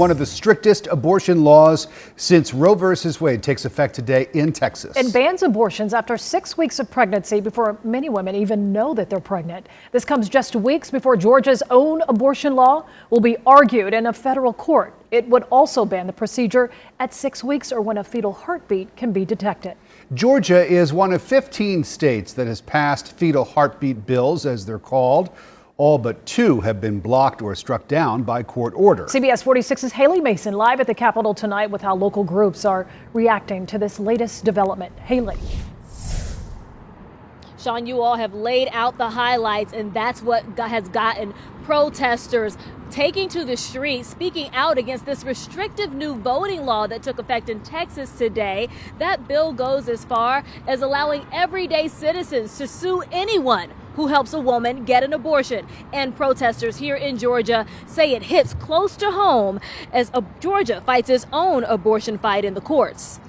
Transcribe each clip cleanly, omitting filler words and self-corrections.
One of the strictest abortion laws since Roe v. Wade takes effect today in Texas. It bans abortions after 6 weeks of pregnancy before many women even know that they're pregnant. This comes just weeks before Georgia's own abortion law will be argued in a federal court. It would also ban the procedure at 6 weeks or when a fetal heartbeat can be detected. Georgia is one of 15 states that has passed fetal heartbeat bills, as they're called. All but 2 have been blocked or struck down by court order. CBS 46's Haley Mason live at the Capitol tonight with how local groups are reacting to this latest development. Haley. Sean, you all have laid out the highlights, and that's what has gotten protesters taking to the streets, speaking out against this restrictive new voting law that took effect in Texas today. That bill goes as far as allowing everyday citizens to sue anyone who helps a woman get an abortion. And protesters here in Georgia say it hits close to home as Georgia fights its own abortion fight in the courts.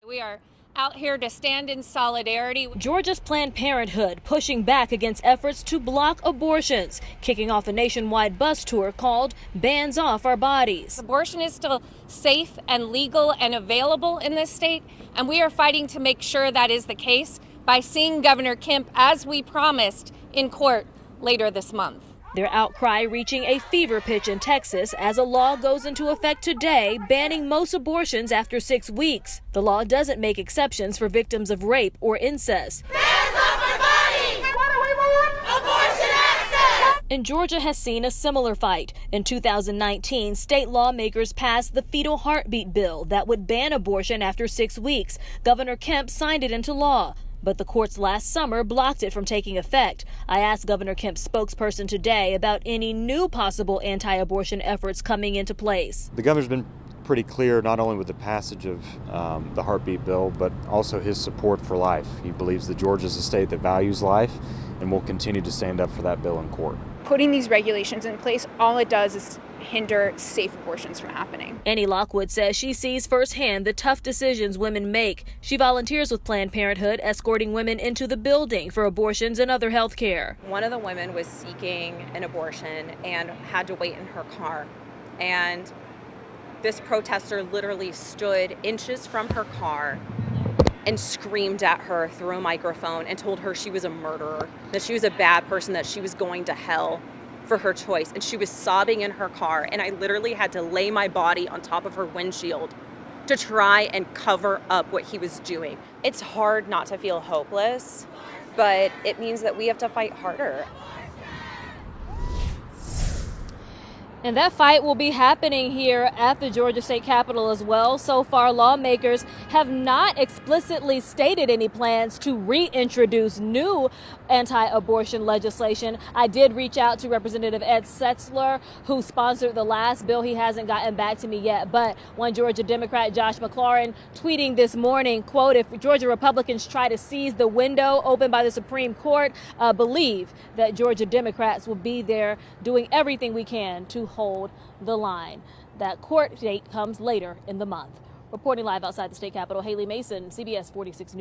We are out here to stand in solidarity. Georgia's Planned Parenthood pushing back against efforts to block abortions, kicking off a nationwide bus tour called Bands Off Our Bodies. Abortion is still safe and legal and available in this state, and we are fighting to make sure that is the case by seeing Governor Kemp, as we promised, in court later this month. Their outcry reaching a fever pitch in Texas as a law goes into effect today banning most abortions after 6 weeks. The law doesn't make exceptions for victims of rape or incest. Hands off our bodies! What do we want? Abortion access! And Georgia has seen a similar fight. In 2019, state lawmakers passed the fetal heartbeat bill that would ban abortion after 6 weeks. Governor Kemp signed it into law, but the courts last summer blocked it from taking effect. I asked Governor Kemp's spokesperson today about any new possible anti-abortion efforts coming into place. The governor's been pretty clear, not only with the passage of the heartbeat bill, but also his support for life. He believes that Georgia is a state that values life and will continue to stand up for that bill in court. Putting these regulations in place, all it does is hinder safe abortions from happening. Annie Lockwood says she sees firsthand the tough decisions women make. She volunteers with Planned Parenthood, escorting women into the building for abortions and other health care. One of the women was seeking an abortion and had to wait in her car. And this protester literally stood inches from her car and screamed at her through a microphone and told her she was a murderer, that she was a bad person, that she was going to hell for her choice. And she was sobbing in her car, and I literally had to lay my body on top of her windshield to try and cover up what he was doing. It's hard not to feel hopeless, but it means that we have to fight harder. And that fight will be happening here at the Georgia State Capitol as well. So far, lawmakers have not explicitly stated any plans to reintroduce new anti-abortion legislation. I did reach out to Representative Ed Setzler, who sponsored the last bill. He hasn't gotten back to me yet, but one Georgia Democrat, Josh McLaurin, tweeting this morning, quote, "If Georgia Republicans try to seize the window opened by the Supreme Court, believe that Georgia Democrats will be there doing everything we can to hold the line." That court date comes later in the month. Reporting live outside the state capitol, Haley Mason, CBS 46 News.